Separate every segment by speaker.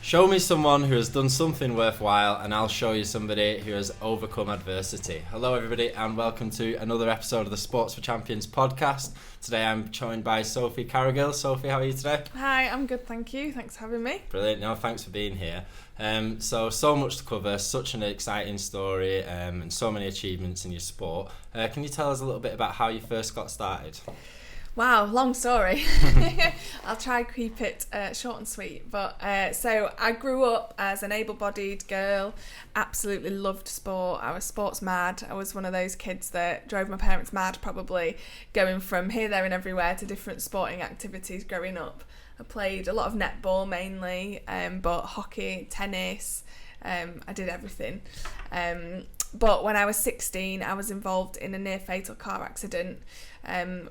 Speaker 1: Show me someone who has done something worthwhile and I'll show you somebody who has overcome adversity. Hello everybody and welcome to another episode of the Sports for Champions podcast. Today I'm joined by Sophie Carrigill. Sophie, how are you today?
Speaker 2: Hi, I'm good, thank you. Thanks for having me.
Speaker 1: Brilliant. No, thanks for being here. So much to cover, such an exciting story and so many achievements in your sport. Can you tell us a little bit about how you first got started?
Speaker 2: Wow, long story. I'll try and keep it short and sweet. But so I grew up as an able-bodied girl, absolutely loved sport. I was sports mad. I was one of those kids that drove my parents mad, probably going from here, there and everywhere to different sporting activities growing up. I played a lot of netball mainly, but hockey, tennis, I did everything. But when I was 16, I was involved in a near-fatal car accident,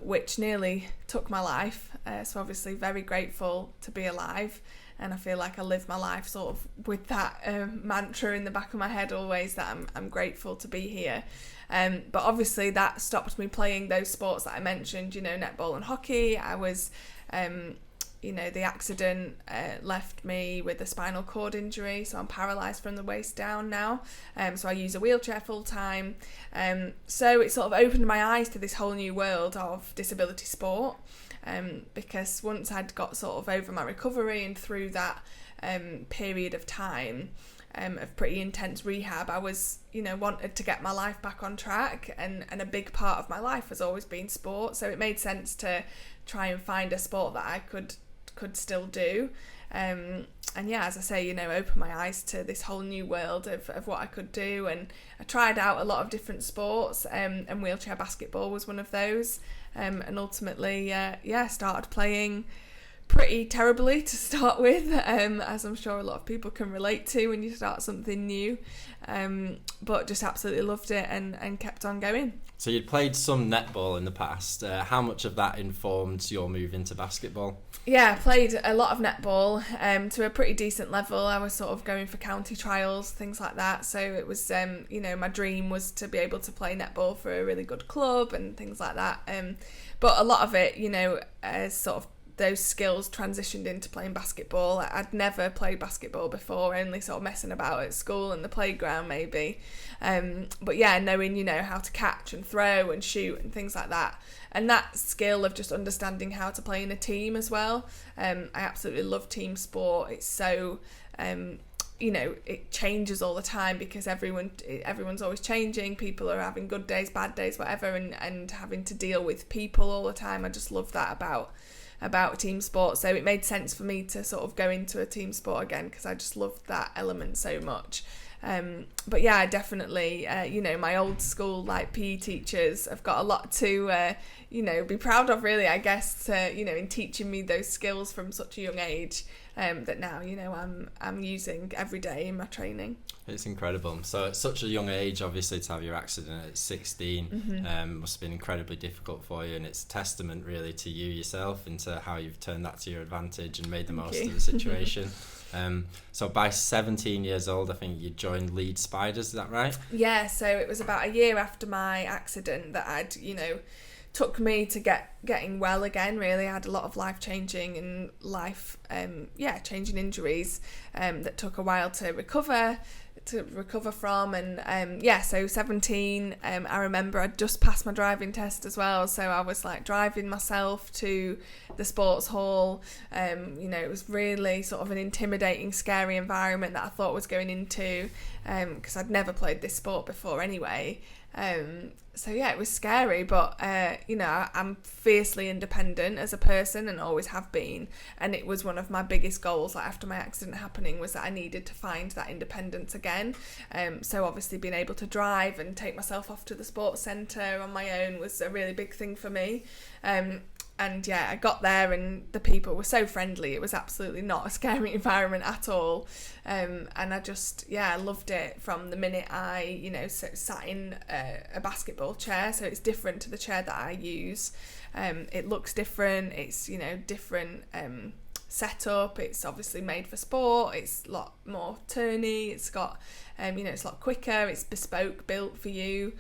Speaker 2: which nearly took my life. So obviously very grateful to be alive. And I feel like I live my life sort of with that mantra in the back of my head always, that I'm grateful to be here. But obviously that stopped me playing those sports that I mentioned, netball and hockey. I was... the accident left me with a spinal cord injury, so I'm paralysed from the waist down now. So I use a wheelchair full time. So it sort of opened my eyes to this whole new world of disability sport. Because once I'd got sort of over my recovery and through that period of time of pretty intense rehab, I was, wanted to get my life back on track, and a big part of my life has always been sport. So it made sense to try and find a sport that I could still do, and as I say, open my eyes to this whole new world of what I could do. And I tried out a lot of different sports, and wheelchair basketball was one of those, and ultimately started playing pretty terribly to start with, as I'm sure a lot of people can relate to when you start something new, but just absolutely loved it and kept on going.
Speaker 1: So you'd played some netball in the past. How much of that informed your move into basketball?
Speaker 2: Yeah, I played a lot of netball to a pretty decent level. I was sort of going for county trials, things like that. So it was, my dream was to be able to play netball for a really good club and things like that. But a lot of it, as sort of those skills transitioned into playing basketball. I'd never played basketball before, only sort of messing about at school and the playground maybe. But yeah, knowing, how to catch and throw and shoot and things like that. And that skill of just understanding how to play in a team as well. I absolutely love team sport. It's so... it changes all the time because everyone's always changing. People are having good days, bad days, whatever, and having to deal with people all the time. I just love that about team sport. So it made sense for me to sort of go into a team sport again because I just loved that element so much. But yeah, definitely, my old school PE teachers have got a lot to, be proud of really, I guess, in teaching me those skills from such a young age, that now, I'm using every day in my training.
Speaker 1: It's incredible. So at such a young age, obviously, to have your accident at 16 must have been incredibly difficult for you, and it's testament really to you yourself and to how you've turned that to your advantage and made the most of the situation. So by 17 years old, I think you joined Leeds Spiders, is that right?
Speaker 2: Yeah, so it was about a year after my accident that I'd, took me to getting well again, really. I had a lot of life-changing and changing injuries that took a while to recover from. And so 17, I remember I'd just passed my driving test as well, so I was driving myself to the sports hall. It was really sort of an intimidating, scary environment that I thought I was going into, because I'd never played this sport before anyway. It was scary, but I'm fiercely independent as a person and always have been, and it was one of my biggest goals after my accident happening was that I needed to find that independence again. So obviously being able to drive and take myself off to the sports centre on my own was a really big thing for me. And yeah, I got there and the people were so friendly. It was absolutely not a scary environment at all. And I just, I loved it from the minute I, sat in a basketball chair. So it's different to the chair that I use. It looks different. It's, different setup. It's obviously made for sport. It's a lot more turny. It's got, it's a lot quicker. It's bespoke built for you.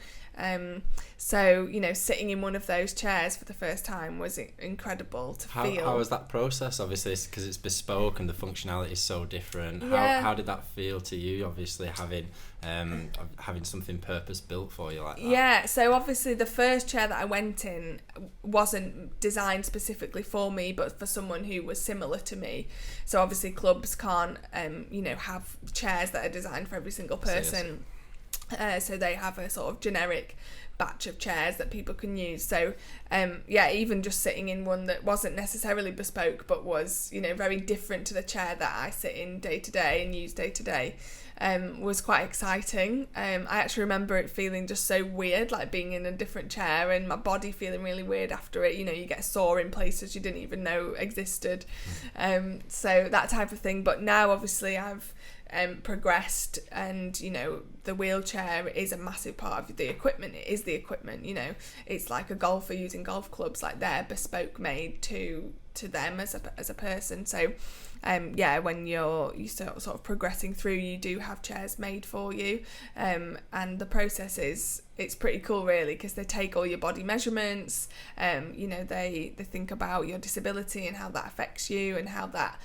Speaker 2: So, you know, sitting in one of those chairs for the first time was incredible to feel.
Speaker 1: How was that process? Obviously, because it's bespoke and the functionality is so different.
Speaker 2: Yeah.
Speaker 1: How did that feel to you, obviously, having something purpose-built for you like that?
Speaker 2: Yeah, so obviously the first chair that I went in wasn't designed specifically for me, but for someone who was similar to me. So obviously clubs can't, you know, have chairs that are designed for every single person. So they have a sort of generic batch of chairs that people can use. So even just sitting in one that wasn't necessarily bespoke but was, you know, very different to the chair that I sit in day to day and use day to day, was quite exciting. I actually remember it feeling just so weird, like being in a different chair and my body feeling really weird after it. You know, you get sore in places you didn't even know existed. So that type of thing. But now obviously I've progressed, and you know, the wheelchair is a massive part of the equipment. It is the equipment, you know, it's like a golfer using golf clubs, like they're bespoke made to them as a person. So when you're sort of progressing through, you do have chairs made for you, and the process it's pretty cool really, because they take all your body measurements, you know, they think about your disability and how that affects you and how that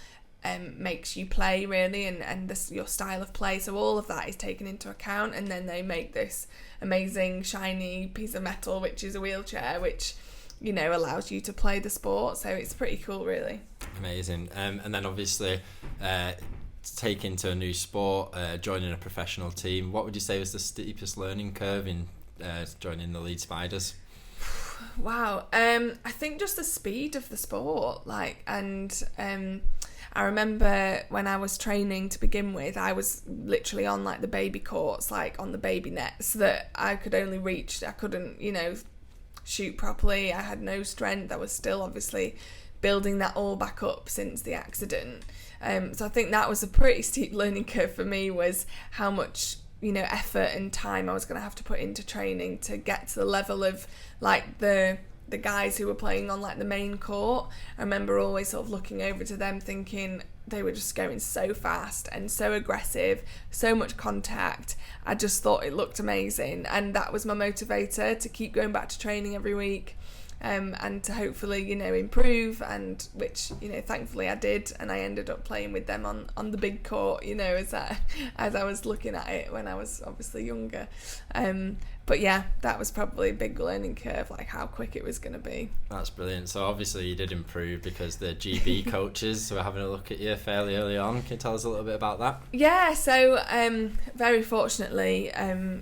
Speaker 2: makes you play really, and your style of play. So all of that is taken into account, and then they make this amazing shiny piece of metal which is a wheelchair, which, you know, allows you to play the sport. So it's pretty cool really.
Speaker 1: Amazing. And then obviously taking to a new sport, joining a professional team, what would you say was the steepest learning curve in joining the Leeds Spiders?
Speaker 2: Wow. I think just the speed of the sport, like, and I remember when I was training to begin with, I was literally on like the baby courts, like on the baby nets that I could only reach. I couldn't, you know, shoot properly. I had no strength. I was still obviously building that all back up since the accident. So I think that was a pretty steep learning curve for me, was how much, you know, effort and time I was going to have to put into training to get to the level of like the guys who were playing on like the main court. I remember always sort of looking over to them thinking they were just going so fast and so aggressive, so much contact. I just thought it looked amazing, and that was my motivator to keep going back to training every week, and to hopefully, you know, improve, and which, you know, thankfully I did, and I ended up playing with them on the big court, you know, as I was looking at it when I was obviously younger. But yeah, that was probably a big learning curve, like how quick it was going to be.
Speaker 1: That's brilliant. So obviously you did improve because the GB coaches were having a look at you fairly early on. Can you tell us a little bit about that?
Speaker 2: Yeah, so very fortunately,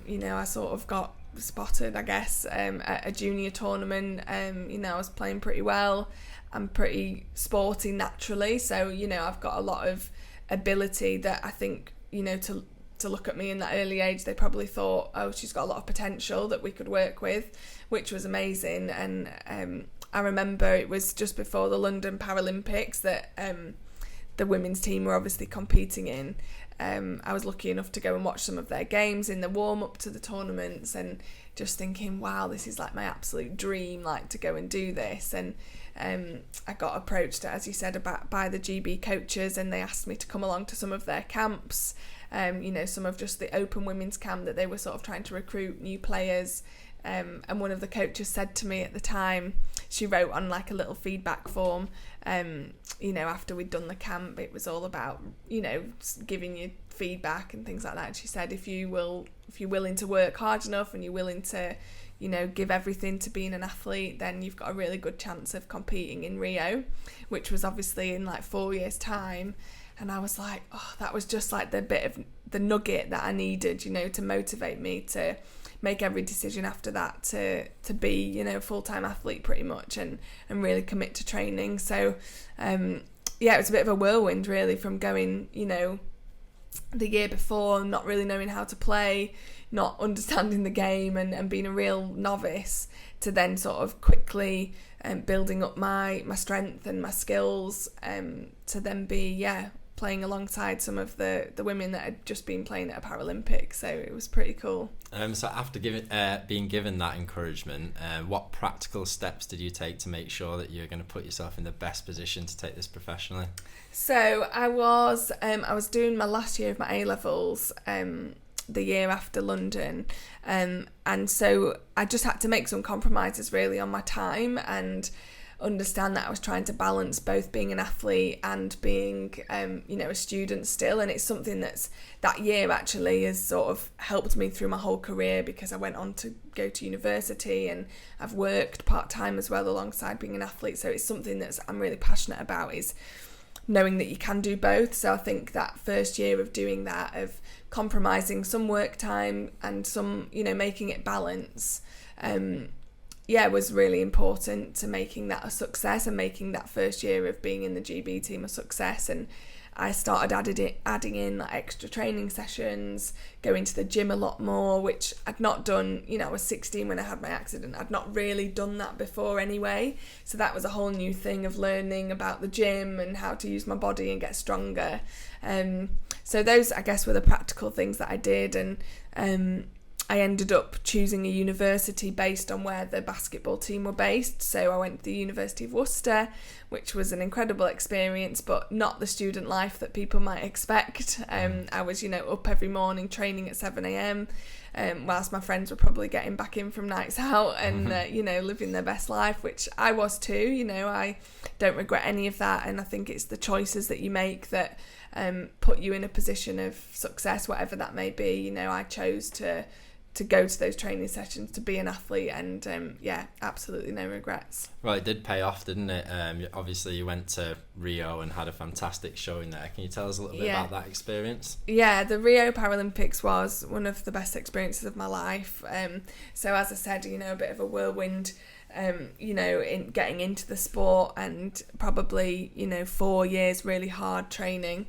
Speaker 2: you know, I sort of got spotted, I guess, at a junior tournament. You know, I was playing pretty well. I'm pretty sporty naturally, so, you know, I've got a lot of ability that I think, you know, to look at me in that early age, they probably thought, oh, she's got a lot of potential that we could work with, which was amazing. And I remember it was just before the London Paralympics that the women's team were obviously competing in. I was lucky enough to go and watch some of their games in the warm-up to the tournaments, and just thinking, wow, this is like my absolute dream, like to go and do this. And I got approached, as you said, by the GB coaches, and they asked me to come along to some of their camps, you know, some of just the open women's camp that they were sort of trying to recruit new players. And one of the coaches said to me at the time, she wrote on like a little feedback form, you know, after we'd done the camp, it was all about, you know, giving you feedback and things like that. And she said, if you're willing to work hard enough and you're willing to, you know, give everything to being an athlete, then you've got a really good chance of competing in Rio, which was obviously in like 4 years' time. And I was like, oh, that was just like the bit of the nugget that I needed, you know, to motivate me to make every decision after that to be, you know, a full-time athlete pretty much, and really commit to training. So it was a bit of a whirlwind really, from going, you know, the year before not really knowing how to play, not understanding the game, and being a real novice, to then sort of quickly building up my strength and my skills, to then be playing alongside some of the women that had just been playing at a Paralympics. So it was pretty cool. So
Speaker 1: after being given that encouragement, what practical steps did you take to make sure that you're going to put yourself in the best position to take this professionally? So
Speaker 2: I was doing my last year of my A-levels, the year after London, and so I just had to make some compromises really on my time and understand that I was trying to balance both being an athlete and being a student still. And it's something that year actually has sort of helped me through my whole career, because I went on to go to university and I've worked part-time as well alongside being an athlete. So it's something that I'm really passionate about, is knowing that you can do both. So I think that first year of doing that, of compromising some work time and some, making it balance, was really important to making that a success and making that first year of being in the GB team a success. And I started adding in like extra training sessions, going to the gym a lot more, which I'd not done. I was 16 when I had my accident. I'd not really done that before anyway. So that was a whole new thing of learning about the gym and how to use my body and get stronger. So those, I guess, were the practical things that I did. And I ended up choosing a university based on where the basketball team were based. So I went to the University of Worcester, which was an incredible experience, but not the student life that people might expect. I was, up every morning training at 7 a.m, whilst my friends were probably getting back in from nights out and, living their best life, which I was too. I don't regret any of that. And I think it's the choices that you make that put you in a position of success, whatever that may be. I chose to go to those training sessions, to be an athlete, and absolutely no regrets.
Speaker 1: Well, it did pay off, didn't it? Obviously you went to Rio and had a fantastic showing there. Can you tell us a little bit about that experience?
Speaker 2: Yeah, the Rio Paralympics was one of the best experiences of my life. So as I said, a bit of a whirlwind, in getting into the sport, and probably 4 years really hard training.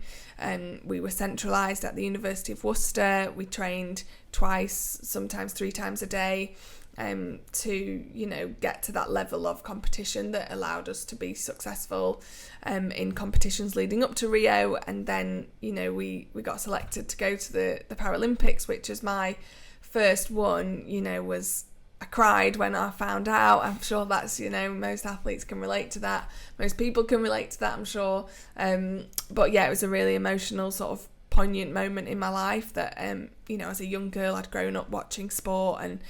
Speaker 2: We were centralised at the University of Worcester. We trained twice, sometimes 3 times a day, to get to that level of competition that allowed us to be successful in competitions leading up to Rio. And then we got selected to go to the Paralympics, which is my first one. Was I cried when I found out. I'm sure that's, most athletes can relate to that. Most people can relate to that, I'm sure. But yeah, it was a really emotional, sort of poignant moment in my life that, as a young girl, I'd grown up watching sport and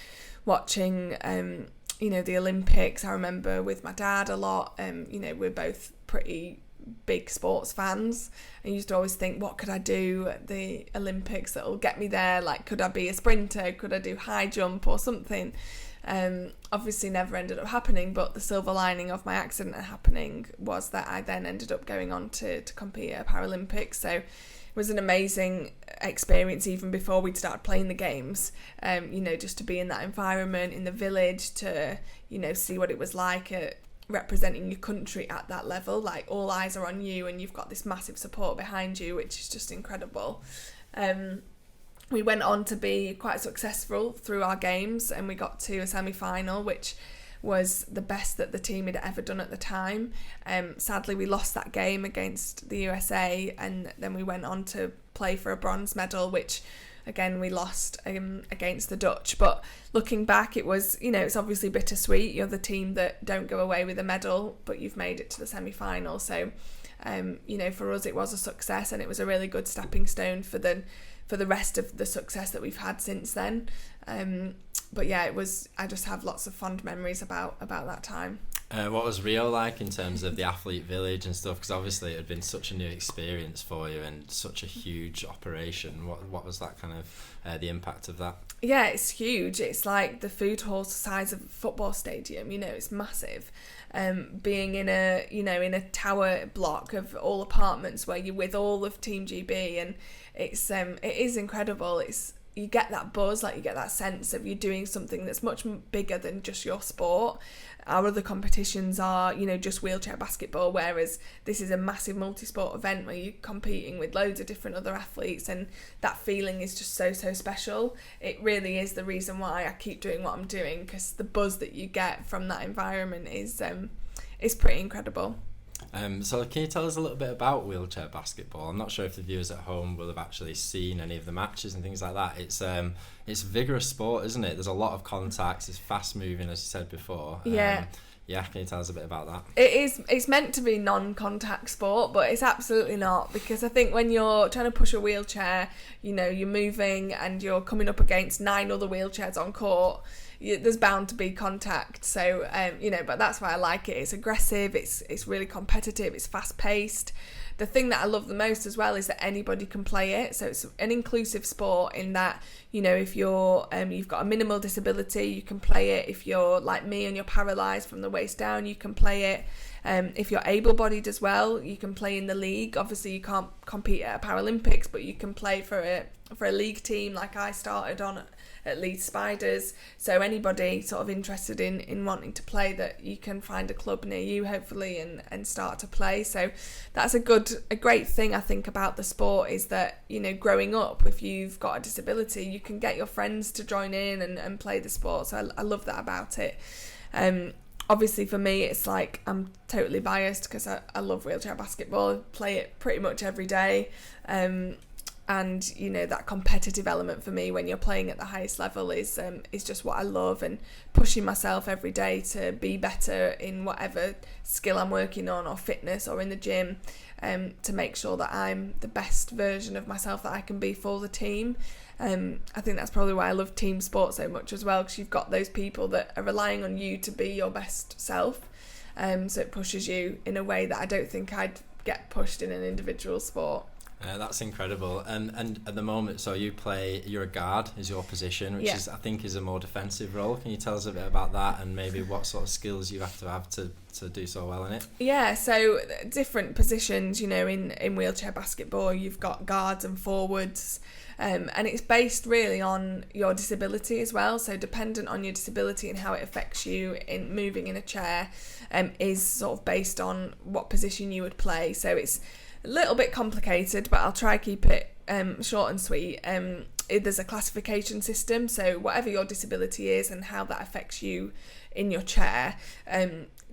Speaker 2: watching, the Olympics. I remember with my dad a lot. We're both pretty big sports fans. I used to always think, what could I do at the Olympics that'll get me there? Like, could I be a sprinter? Could I do high jump or something? Obviously never ended up happening, but the silver lining of my accident happening was that I then ended up going on to compete at Paralympics. So it was an amazing experience even before we'd started playing the games, just to be in that environment in the village, to see what it was like at representing your country at that level. Like, all eyes are on you and you've got this massive support behind you, which is just incredible. We went on to be quite successful through our games, and we got to a semi-final, which was the best that the team had ever done at the time. Sadly, we lost that game against the USA, and then we went on to play for a bronze medal, which again we lost against the Dutch. But looking back, it was, it's obviously bittersweet. You're the team that don't go away with a medal, but you've made it to the semi-final. So for us it was a success, and it was a really good stepping stone for the rest of the success that we've had since then. But yeah, I just have lots of fond memories about that time.
Speaker 1: What was Rio like in terms of the athlete village and stuff? Because obviously it had been such a new experience for you and such a huge operation. What was that kind of the impact of that? Yeah,
Speaker 2: it's huge. It's like the food hall's the size of a football stadium. It's massive. Being in a tower block of all apartments where you're with all of Team GB, and it is incredible. You get that buzz, like you get that sense of you're doing something that's much bigger than just your sport. Our other competitions are, just wheelchair basketball, whereas this is a massive multi-sport event where you're competing with loads of different other athletes, and that feeling is just so special. It really is the reason why I keep doing what I'm doing, because the buzz that you get from that environment is pretty incredible.
Speaker 1: So can you tell us a little bit about wheelchair basketball? I'm not sure if the viewers at home will have actually seen any of the matches and things like that. It's a vigorous sport, isn't it? There's a lot of contacts. It's fast moving, as you said before.
Speaker 2: Yeah.
Speaker 1: Yeah, can you tell us a bit about that?
Speaker 2: It's meant to be non-contact sport, but it's absolutely not, because I think when you're trying to push a wheelchair, you're moving and you're coming up against 9 other wheelchairs on court. There's bound to be contact, so but that's why I like it. It's aggressive, it's really competitive, it's fast-paced. The thing that I love the most as well is that anybody can play it, so it's an inclusive sport in that, if you're you've got a minimal disability, you can play it. If you're like me and you're paralysed from the waist down, you can play it. If you're able-bodied as well, you can play in the league. Obviously you can't compete at a Paralympics, but you can play for a league team, like I started on at Leeds Spiders. So anybody sort of interested in wanting to play, that you can find a club near you hopefully and start to play. So that's a great thing I think about the sport, is that growing up, if you've got a disability, you can get your friends to join in and play the sport. So I love that about it. Obviously for me it's like I'm totally biased because I love wheelchair basketball. I play it pretty much every day. And that competitive element for me when you're playing at the highest level is just what I love, and pushing myself every day to be better in whatever skill I'm working on, or fitness, or in the gym, to make sure that I'm the best version of myself that I can be for the team. I think that's probably why I love team sport so much as well, because you've got those people that are relying on you to be your best self. So it pushes you in a way that I don't think I'd get pushed in an individual sport.
Speaker 1: That's incredible. And at the moment, so you're a guard is your position, which is, I think, is a more defensive role. Can you tell us a bit about that, and maybe what sort of skills you have to do so well in it? Yeah,
Speaker 2: so different positions, in wheelchair basketball, you've got guards and forwards, and it's based really on your disability as well. So dependent on your disability and how it affects you in moving in a chair, is sort of based on what position you would play. So it's a little bit complicated, but I'll try keep it short and sweet. There's a classification system, so whatever your disability is and how that affects you in your chair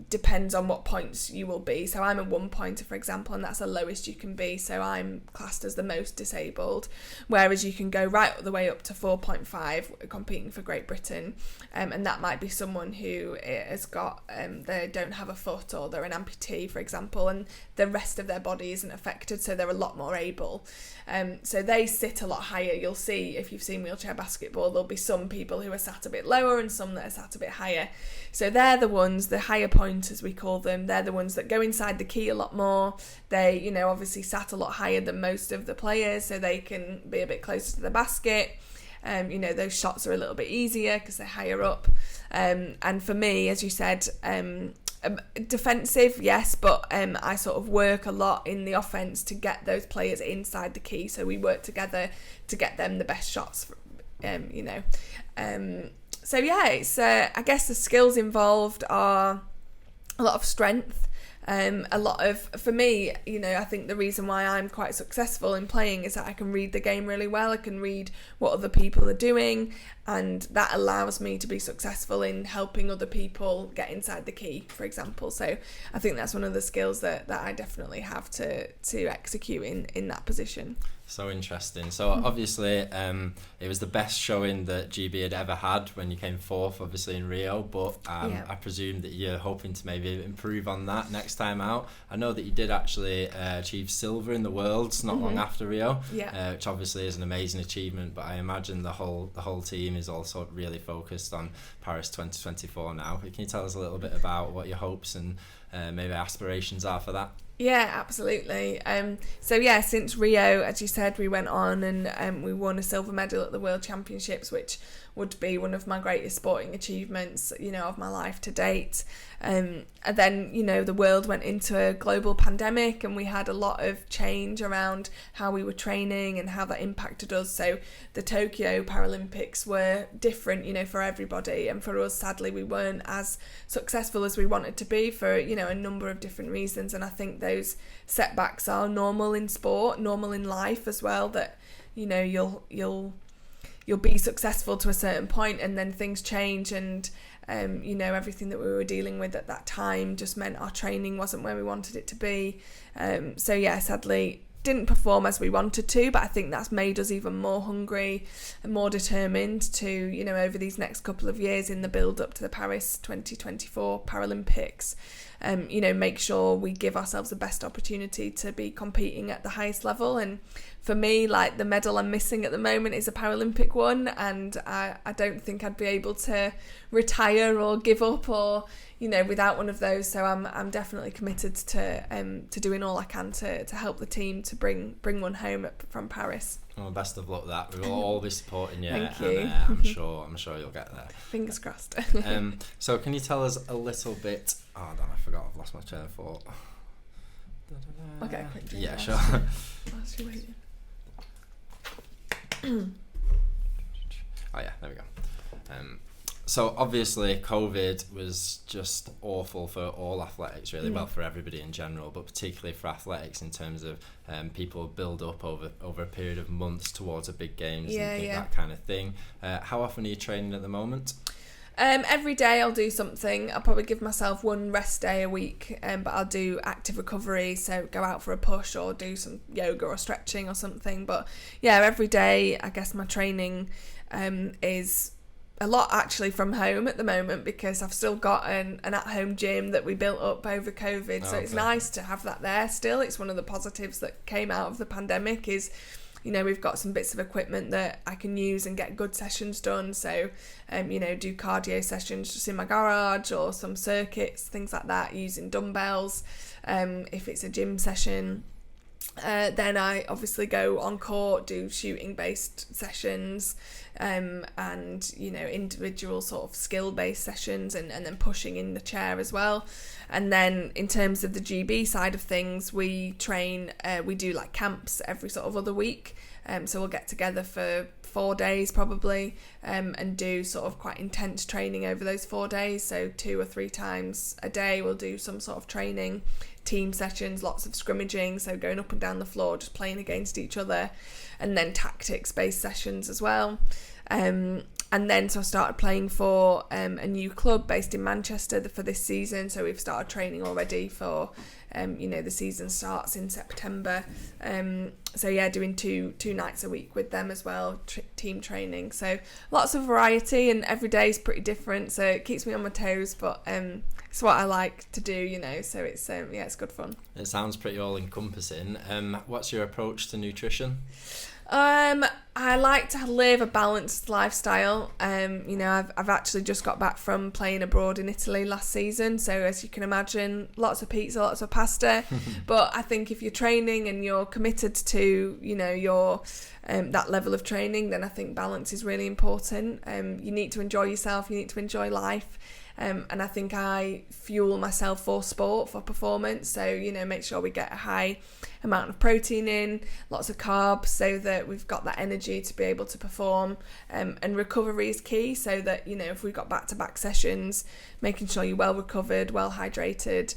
Speaker 2: depends on what points you will be. So I'm a 1-pointer, for example, and that's the lowest you can be, so I'm classed as the most disabled, whereas you can go right the way up to 4.5 competing for Great Britain, and that might be someone who has got they don't have a foot, or they're an amputee, for example, and the rest of their body isn't affected, so they're a lot more able. So they sit a lot higher. You'll see, if you've seen wheelchair basketball, there'll be some people who are sat a bit lower and some that are sat a bit higher. So they're the ones, the higher pointers we call them, they're the ones that go inside the key a lot more. They, obviously sat a lot higher than most of the players, so they can be a bit closer to the basket. Those shots are a little bit easier because they're higher up. And for me, as you said, defensive, yes, but I sort of work a lot in the offense to get those players inside the key, so we work together to get them the best shots, so yeah, it's I guess the skills involved are a lot of strength, a lot of, for me, I think the reason why I'm quite successful in playing is that I can read the game really well. I can read what other people are doing, and that allows me to be successful in helping other people get inside the key, for example. So I think that's one of the skills that I definitely have to execute in that position.
Speaker 1: So interesting. So obviously it was the best showing that GB had ever had when you came fourth, obviously, in Rio, but I presume that you're hoping to maybe improve on that next time out. I know that you did actually achieve silver in the Worlds not long after Rio, which obviously is an amazing achievement, but I imagine the whole team is also really focused on Paris 2024 now. Can you tell us a little bit about what your hopes and maybe aspirations are for that?
Speaker 2: Yeah, absolutely. Since Rio, as you said, we went on and we won a silver medal at the World Championships, which would be one of my greatest sporting achievements, of my life to date. And then, the world went into a global pandemic, and we had a lot of change around how we were training and how that impacted us. So the Tokyo Paralympics were different, for everybody. And for us, sadly, we weren't as successful as we wanted to be for, a number of different reasons. And I think those setbacks are normal in sport, normal in life as well, that, you'll be successful to a certain point, and then things change, and everything that we were dealing with at that time just meant our training wasn't where we wanted it to be. Sadly, didn't perform as we wanted to, but I think that's made us even more hungry and more determined to, you know, over these next couple of years in the build up to the Paris 2024 Paralympics, you know, make sure we give ourselves the best opportunity to be competing at the highest level. And for me, like, the medal I'm missing at the moment is a Paralympic one, and I don't think I'd be able to retire or give up or, you know, without one of those. So I'm definitely committed to doing all I can to help the team to bring one home from Paris.
Speaker 1: Well, best of luck with that. We will all be supporting you.
Speaker 2: Thank you.
Speaker 1: And, I'm sure you'll get there.
Speaker 2: Fingers crossed.
Speaker 1: So can you tell us a little bit? Oh, no, I forgot. I've lost my train of thought.
Speaker 2: Okay, quick drink.
Speaker 1: Yeah, sure.
Speaker 2: Whilst you're waiting.
Speaker 1: Oh yeah, there we go. So obviously COVID was just awful for all athletics, really. Well, for everybody in general, but particularly for athletics in terms of people build up over a period of months towards a big games and that kind of thing. How often are you training at the moment?
Speaker 2: Every day I'll do something. I'll probably give myself one rest day a week, but I'll do active recovery, so go out for a push or do some yoga or stretching or something. But yeah, every day I guess my training is a lot actually from home at the moment, because I've still got an at-home gym that we built up over COVID. So it's nice to have that there still. It's one of the positives that came out of the pandemic is, you know, we've got some bits of equipment that I can use and get good sessions done. So, you know, do cardio sessions just in my garage or some circuits, things like that, using dumbbells. If it's a gym session, then I obviously go on court, do shooting based sessions, and, you know, individual sort of skill based sessions, and then pushing in the chair as well. And then in terms of the GB side of things, we train, we do like camps every sort of other week. So we'll get together for 4 days probably, and do sort of quite intense training over those 4 days. So 2 or 3 times a day we'll do some sort of training, team sessions, lots of scrimmaging, so going up and down the floor, just playing against each other, and then tactics-based sessions as well. And then so I started playing for a new club based in Manchester for this season. So we've started training already for, you know, the season starts in September. So yeah, doing two nights a week with them as well, team training. So lots of variety, and every day is pretty different. So it keeps me on my toes, but it's what I like to do, you know. So it's yeah, it's good fun.
Speaker 1: It sounds pretty all encompassing. What's your approach to nutrition?
Speaker 2: I like to live a balanced lifestyle. You know, I've actually just got back from playing abroad in Italy last season, so as you can imagine, lots of pizza, lots of pasta. But I think if you're training and you're committed to, you know, your that level of training, then I think balance is really important. You need to enjoy yourself, you need to enjoy life. And I think I fuel myself for sport, for performance. So, you know, make sure we get a high amount of protein in, lots of carbs, so that we've got that energy to be able to perform. And recovery is key, so that, you know, if we've got back-to-back sessions, making sure you're well recovered, well hydrated.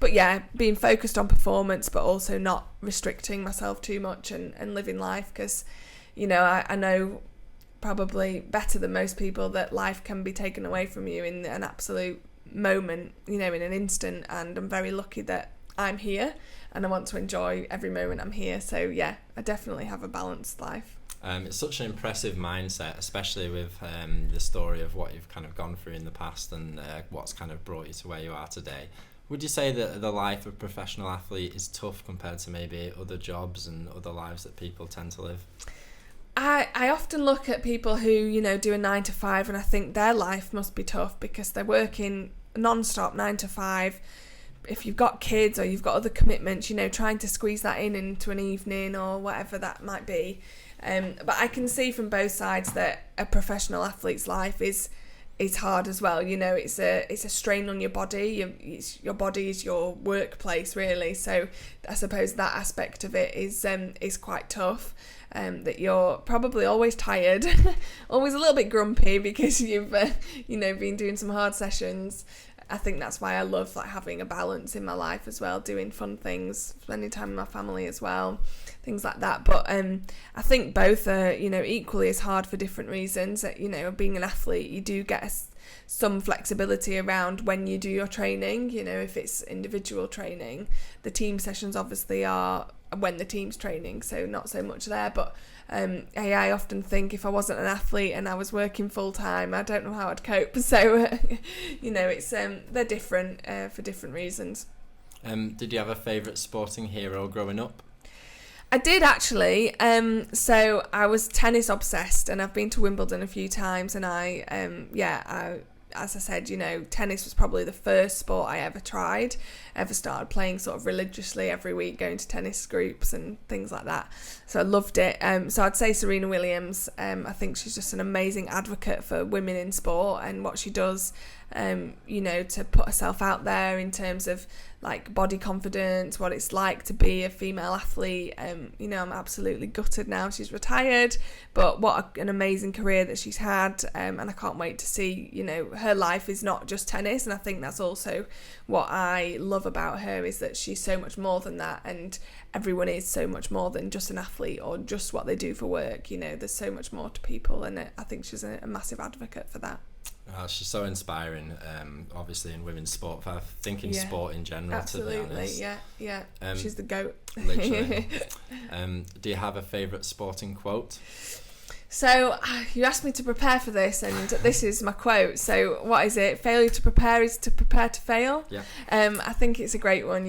Speaker 2: But yeah, being focused on performance, but also not restricting myself too much, and living life, because, you know, I know probably better than most people that life can be taken away from you in an absolute moment, you know, in an instant. And I'm very lucky that I'm here, and I want to enjoy every moment I'm here. So yeah, I definitely have a balanced life.
Speaker 1: It's such an impressive mindset, especially with the story of what you've kind of gone through in the past, and what's kind of brought you to where you are today. Would you say that the life of a professional athlete is tough compared to maybe other jobs and other lives that people tend to live?
Speaker 2: I often look at people who, you know, do a 9 to 5, and I think their life must be tough, because they're working non-stop 9 to 5. If you've got kids or you've got other commitments, you know, trying to squeeze that into an evening or whatever that might be. But I can see from both sides that a professional athlete's life is hard as well. You know, it's a strain on your body. Your body is your workplace, really. So I suppose that aspect of it is quite tough. That you're probably always tired, always a little bit grumpy because you've you know, been doing some hard sessions. I think that's why I love like having a balance in my life as well, doing fun things, spending time with my family as well, things like that. But I think both are, you know, equally as hard for different reasons. You know, being an athlete, you do get some flexibility around when you do your training. You know, if it's individual training, the team sessions obviously are when the team's training, so not so much there. But I often think if I wasn't an athlete and I was working full time, I don't know how I'd cope. So it's they're different for different reasons.
Speaker 1: Did you have a favourite sporting hero growing up?
Speaker 2: I did actually. So I was tennis obsessed, and I've been to Wimbledon a few times, and as I said, tennis was probably the first sport I ever tried, ever started playing sort of religiously every week, going to tennis groups and things like that. So I loved it. So I'd say Serena Williams. I think she's just an amazing advocate for women in sport and what she does, to put herself out there in terms of like body confidence, what it's like to be a female athlete. I'm absolutely gutted now she's retired, but what an amazing career that she's had, and I can't wait to see, her life is not just tennis, and I think that's also what I love about her, is that she's so much more than that, and everyone is so much more than just an athlete or just what they do for work. There's so much more to people, and I think she's a massive advocate for that.
Speaker 1: She's so inspiring, obviously in women's sport, but I think in sport in general,
Speaker 2: absolutely,
Speaker 1: to be honest.
Speaker 2: Yeah. She's the GOAT.
Speaker 1: Literally. Do you have a favourite sporting quote?
Speaker 2: So you asked me to prepare for this, and this is my quote. So what is it? Failure to prepare is to prepare to fail.
Speaker 1: Yeah.
Speaker 2: I think it's a great one.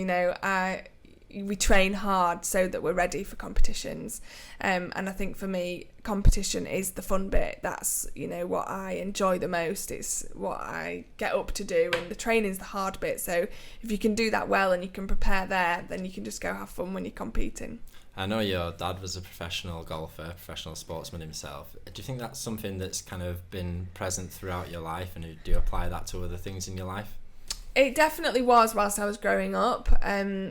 Speaker 2: We train hard so that we're ready for competitions, and I think for me, competition is the fun bit. That's what I enjoy the most. It's what I get up to do, and the training's the hard bit. So if you can do that well and you can prepare there, then you can just go have fun when you're competing.
Speaker 1: I know your dad was a professional golfer, professional sportsman himself. Do you think that's something that's kind of been present throughout your life, and do you apply that to other things in your life?
Speaker 2: It definitely was whilst I was growing up.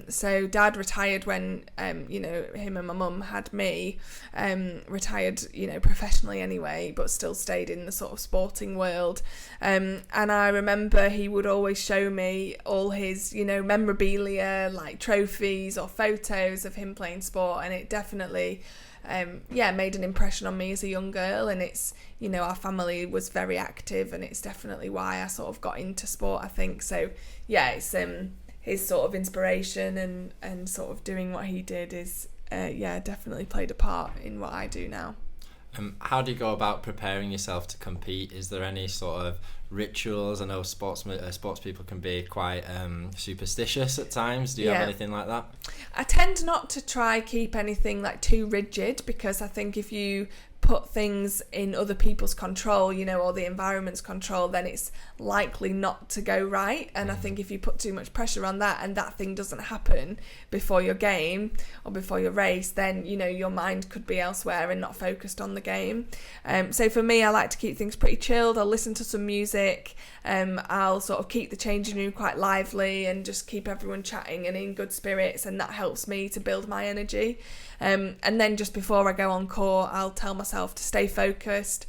Speaker 2: So Dad retired when, him and my mum had me. Retired, professionally anyway, but still stayed in the sort of sporting world. And I remember he would always show me all his, memorabilia, like trophies or photos of him playing sport. And it definitely, made an impression on me as a young girl. And it's, our family was very active, and it's definitely why I sort of got into sport, I think. So it's his sort of inspiration and sort of doing what he did is definitely played a part in what I do now.
Speaker 1: How do you go about preparing yourself to compete? Is there any sort of rituals? I know sports people can be quite superstitious at times. Do you have anything like that? I
Speaker 2: tend not to try keep anything like too rigid, because I think if you put things in other people's control, or the environment's control, then it's likely not to go right. And I think if you put too much pressure on that and that thing doesn't happen before your game or before your race, then your mind could be elsewhere and not focused on the game. So for me, I like to keep things pretty chilled. I'll listen to some music. I'll sort of keep the changing room quite lively and just keep everyone chatting and in good spirits, and that helps me to build my energy. And then just before I go on court, I'll tell myself to stay focus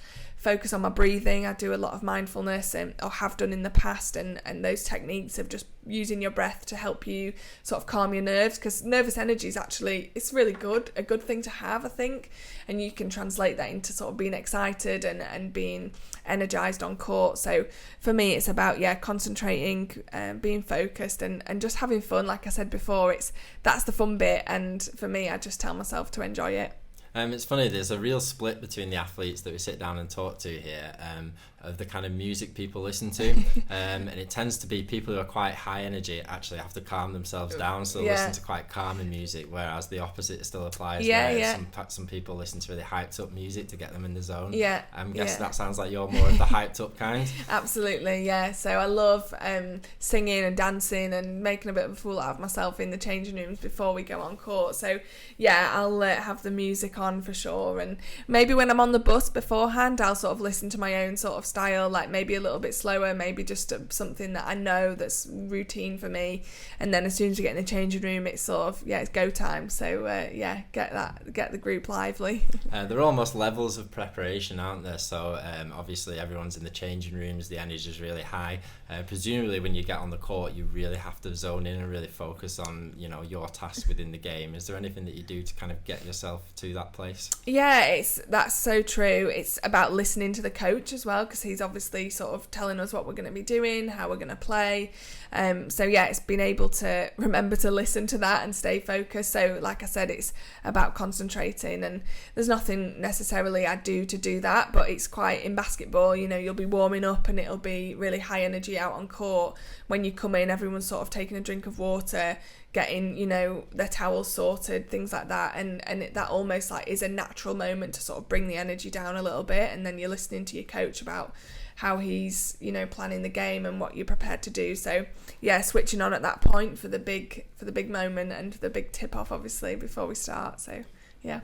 Speaker 2: on my breathing. I do a lot of mindfulness, or have done in the past, and those techniques of just using your breath to help you sort of calm your nerves, because nervous energy is actually, it's really a good thing to have, I think, and you can translate that into sort of being excited and being energized on court. So for me, it's about concentrating, being focused, and just having fun. Like I said before, that's the fun bit, and for me, I just tell myself to enjoy it.
Speaker 1: It's funny, there's a real split between the athletes that we sit down and talk to here, of the kind of music people listen to, and it tends to be people who are quite high energy actually have to calm themselves down, so they listen to quite calming music, whereas the opposite still applies. Some people listen to really hyped up music to get them in the zone. I'm guessing that sounds like you're more of the hyped up kind.
Speaker 2: Absolutely, so I love singing and dancing and making a bit of a fool out of myself in the changing rooms before we go on court. So I'll have the music on for sure, and maybe when I'm on the bus beforehand, I'll sort of listen to my own sort of style, like maybe a little bit slower, maybe just something that I know that's routine for me, and then as soon as you get in the changing room, it's sort of it's go time. So get the group lively.
Speaker 1: There are almost levels of preparation, aren't there? So obviously everyone's in the changing rooms, the energy is really high. Presumably when you get on the court, you really have to zone in and really focus on your task within the game. Is there anything that you do to kind of get yourself to that that place.
Speaker 2: Yeah, that's so true. It's about listening to the coach as well, because he's obviously sort of telling us what we're going to be doing, how we're going to play. So yeah, it's been able to remember to listen to that and stay focused. So like I said, it's about concentrating, and there's nothing necessarily I do to do that, but it's quite in basketball, you know, you'll be warming up and it'll be really high energy out on court. When you come in, everyone's sort of taking a drink of water, getting, you know, their towels sorted, things like that, and that almost like is a natural moment to sort of bring the energy down a little bit. And then you're listening to your coach about how he's, you know, planning the game and what you're prepared to do. So yeah, switching on at that point for the big moment and the big tip off, obviously, before we start. So yeah.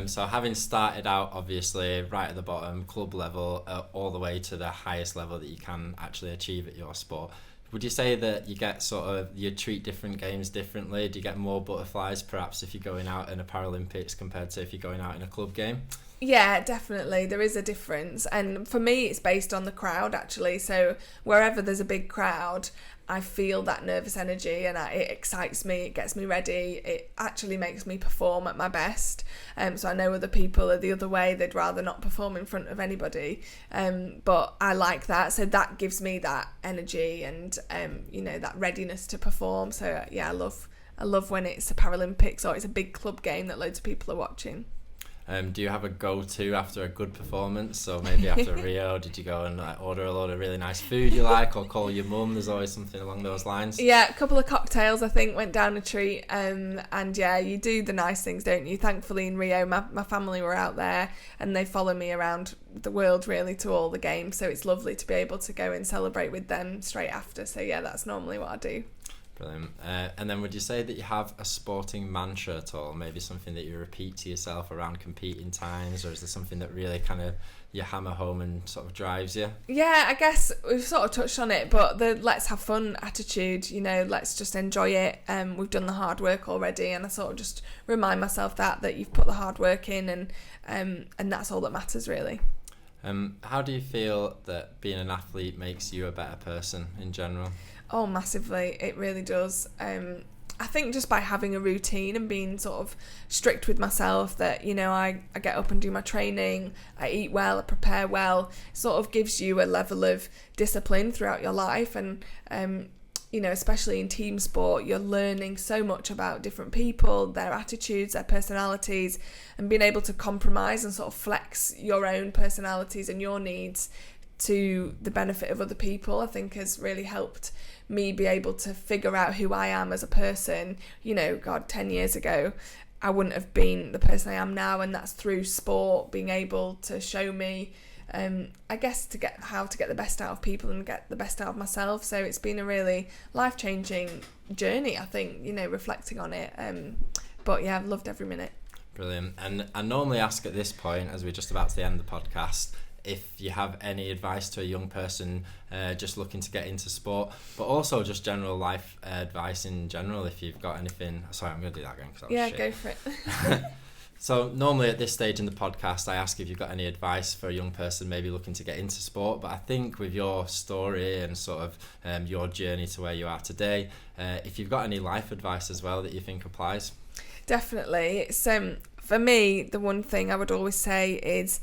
Speaker 1: So having started out obviously right at the bottom, club level, all the way to the highest level that you can actually achieve at your sport, would you say that you get you treat different games differently? Do you get more butterflies perhaps if you're going out in a Paralympics compared to if you're going out in a club game?
Speaker 2: Yeah, definitely. There is a difference. And for me, it's based on the crowd, actually. So wherever there's a big crowd, I feel that nervous energy, and it excites me, it gets me ready, it actually makes me perform at my best. So I know other people are the other way, they'd rather not perform in front of anybody, but I like that, so that gives me that energy and you know, that readiness to perform. So yeah, I love when it's a Paralympics or it's a big club game that loads of people are watching.
Speaker 1: Do you have a go-to after a good performance? So maybe after Rio, did you go and order a load of really nice food you like, or call your mum? There's always something along those lines.
Speaker 2: Yeah, a couple of cocktails, I think, went down a treat. And yeah, you do the nice things, don't you? Thankfully in Rio, my family were out there and they follow me around the world really to all the games. So it's lovely to be able to go and celebrate with them straight after. So yeah, that's normally what I do.
Speaker 1: Brilliant. And then would you say that you have a sporting mantra at all? Maybe something that you repeat to yourself around competing times, or is there something that really kind of you hammer home and sort of drives you? Yeah,
Speaker 2: I guess we've sort of touched on it, but the let's have fun attitude, you know, let's just enjoy it. We've done the hard work already, and I sort of just remind myself that you've put the hard work in, and that's all that matters really.
Speaker 1: How do you feel that being an athlete makes you a better person in general?
Speaker 2: Oh, massively. It really does. I think just by having a routine and being sort of strict with myself that, you know, I get up and do my training, I eat well, I prepare well, sort of gives you a level of discipline throughout your life. And, you know, especially in team sport, you're learning so much about different people, their attitudes, their personalities, and being able to compromise and sort of flex your own personalities and your needs to the benefit of other people, I think has really helped me be able to figure out who I am as a person. You know, God, 10 years ago, I wouldn't have been the person I am now, and that's through sport being able to show me, I guess, how to get the best out of people and get the best out of myself. So it's been a really life-changing journey, I think, you know, reflecting on it. But yeah, I've loved every minute.
Speaker 1: Brilliant. And I normally ask at this point, as we're just about to end the podcast, if you have any advice to a young person just looking to get into sport, but also just general life advice in general, if you've got anything. Sorry, I'm going to do that again.
Speaker 2: Yeah, go for it.
Speaker 1: So normally at this stage in the podcast, I ask if you've got any advice for a young person maybe looking to get into sport, but I think with your story and sort of your journey to where you are today, if you've got any life advice as well that you think applies.
Speaker 2: Definitely. It's, for me, the one thing I would always say is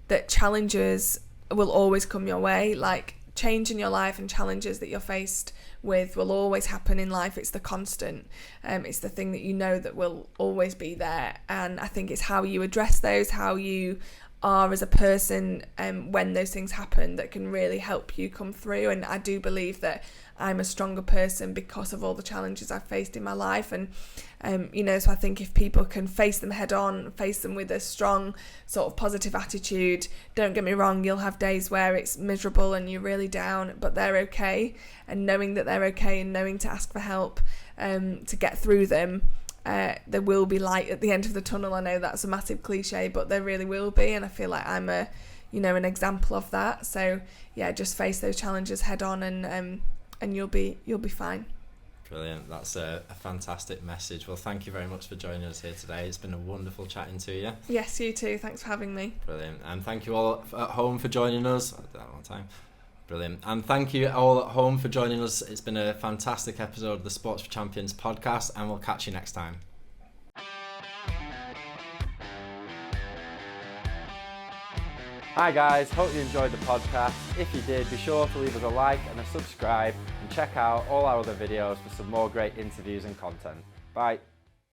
Speaker 2: that challenges will always come your way. Like, change in your life and challenges that you're faced with will always happen in life. It's the constant. It's the thing that you know that will always be there. And I think it's how you address those, how you are as a person when those things happen, that can really help you come through. And I do believe that I'm a stronger person because of all the challenges I've faced in my life. And you know, so I think if people can face them head on, face them with a strong sort of positive attitude, don't get me wrong, you'll have days where it's miserable and you're really down, but they're okay. And knowing that they're okay and knowing to ask for help to get through them, there will be light at the end of the tunnel. I know that's a massive cliche, but there really will be, and I feel like I'm an example of that. So yeah, just face those challenges head on, and you'll be fine.
Speaker 1: Brilliant. That's a fantastic message. Well, thank you very much for joining us here today. It's been a wonderful chatting to you.
Speaker 2: Yes, you too. Thanks for having me.
Speaker 1: Brilliant. And thank you all at home for joining us. I did that one time. Brilliant. And thank you all at home for joining us. It's been a fantastic episode of the Sports for Champions podcast, and we'll catch you next time.
Speaker 3: Hi guys, hope you enjoyed the podcast. If you did, be sure to leave us a like and a subscribe and check out all our other videos for some more great interviews and content. Bye.